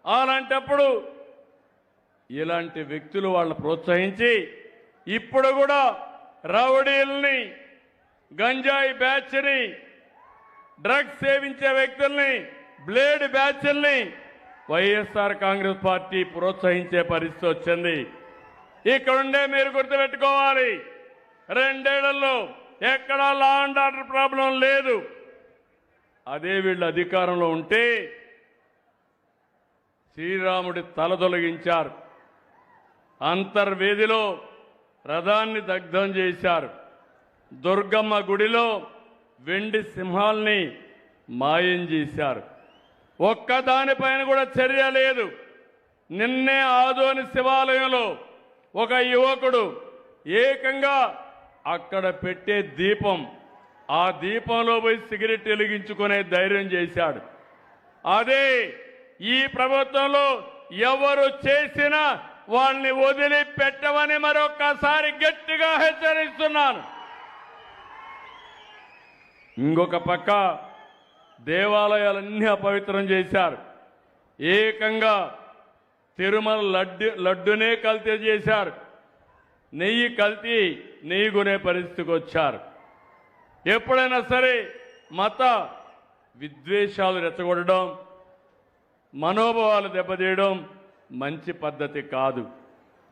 అలాంటప్పుడు ఇలాంటి వ్యక్తులు వాళ్ళని ప్రోత్సహించి ఇప్పుడు కూడా రౌడీల్ని, గంజాయి బ్యాచ్ని, డ్రగ్స్ సేవించే వ్యక్తుల్ని, బ్లేడ్ బ్యాచ్ల్ని వైఎస్ఆర్ కాంగ్రెస్ పార్టీ ప్రోత్సహించే పరిస్థితి వచ్చింది. ఇక్కడుండే మీరు గుర్తుపెట్టుకోవాలి, 2 ఏళ్లలో ఎక్కడా లా అండ్ ఆర్డర్ ప్రాబ్లం లేదు. అదే వీళ్ళు అధికారంలో ఉంటే శ్రీరాముడి తల తొలగించారు, అంతర్వేదిలో రథాన్ని దగ్ధం చేశారు, దుర్గమ్మ గుడిలో వెండి సింహాల్ని మాయం చేశారు. ఒక్కదానిపైన కూడా చర్య లేదు. నిన్నే ఆదోని శివాలయంలో ఒక యువకుడు ఏకంగా అక్కడ పెట్టే దీపం, ఆ దీపంలో పోయి సిగరెట్ వెలిగించుకునే ధైర్యం చేశాడు. అదే ఈ ప్రభుత్వంలో ఎవరు చేసినా వాళ్ళని వదిలిపెట్టమని మరొక్కసారి గట్టిగా హెచ్చరిస్తున్నాను. ఇంకొక పక్క దేవాలయాలన్నీ అపవిత్రం చేశారు. ఏకంగా తిరుమల లడ్డునే కల్తీ చేశారు. నెయ్యి కల్తీ, నెయ్యి కొనే పరిస్థితికి వచ్చారు. ఎప్పుడైనా సరే మత విద్వేషాలు రెచ్చగొట్టడం, మనోభావాలు దెబ్బతీయడం మంచి పద్ధతి కాదు.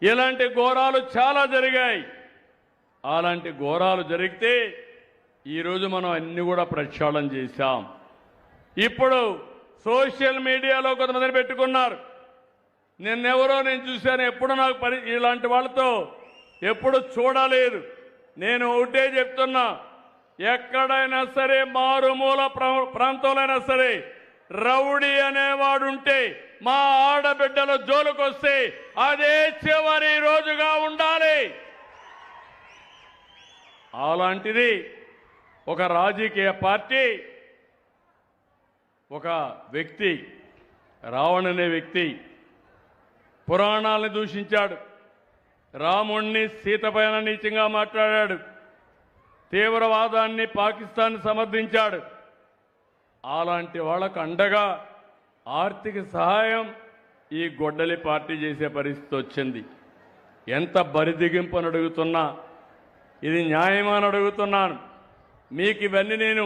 ఇలాంటి ఘోరాలు చాలా జరిగాయి. అలాంటి ఘోరాలు జరిగితే ఈరోజు మనం అన్ని కూడా ప్రక్షాళన చేశాం. ఇప్పుడు సోషల్ మీడియాలో కొంతమందిని పెట్టుకున్నారు. నిన్నెవరో నేను చూశాను, ఎప్పుడు నాకు ఇలాంటి వాళ్ళతో ఎప్పుడు చూడలేదు. నేను ఒకటే చెప్తున్నా, ఎక్కడైనా సరే మారుమూల ప్రాంతంలో సరే రౌడీ అనేవాడుంటే మా ఆడబిడ్డల జోలుకొస్తే అదే చివరి రోజుగా ఉండాలి. అలాంటిది ఒక రాజకీయ పార్టీ, ఒక వ్యక్తి, రావణ్ అనే వ్యక్తి పురాణాలను దూషించాడు, రాముణ్ణి సీతపైన నీచంగా మాట్లాడాడు, తీవ్రవాదాన్ని పాకిస్తాన్ సమర్థించాడు. అలాంటి వాళ్ళకు అండగా ఆర్థిక సహాయం ఈ గొడ్డలి పార్టీ చేసే పరిస్థితి వచ్చింది. ఎంత బరిదిగింపని అడుగుతున్నా, ఇది న్యాయమని అడుగుతున్నాను. మీకు ఇవన్నీ నేను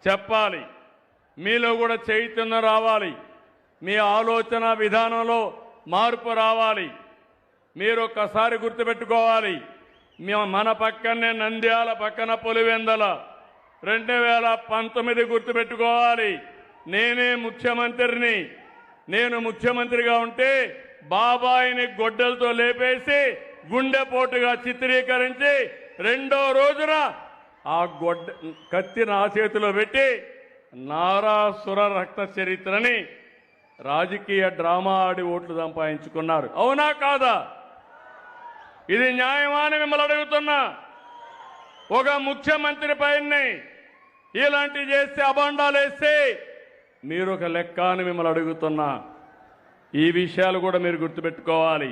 చెప్పాలి, మీలో కూడా చైతన్యం రావాలి, మీ ఆలోచన విధానంలో మార్పు రావాలి. మీరు ఒక్కసారి గుర్తుపెట్టుకోవాలి, మన పక్కనే నంద్యాల పక్కన పులివెందల 2019 గుర్తుపెట్టుకోవాలి. నేనే ముఖ్యమంత్రిని. నేను ముఖ్యమంత్రిగా ఉంటే బాబాయిని గొడ్డలతో లేపేసి గుండెపోటుగా చిత్రీకరించి 2వ రోజున ఆ కత్తి నా చేతిలో పెట్టి నారాసుర రక్త చరిత్రని రాజకీయ డ్రామా ఆడి ఓట్లు సంపాదించుకున్నారు. అవునా కాదా? ఇది న్యాయమా అని మిమ్మల్ని అడుగుతున్నా. ఒక ముఖ్యమంత్రి పైన ఇలాంటి చేస్తే, అబాండాలు వేస్తే మీరు ఒక లెక్క అని మిమ్మల్ని అడుగుతున్నా. ఈ విషయాలు కూడా మీరు గుర్తుపెట్టుకోవాలి.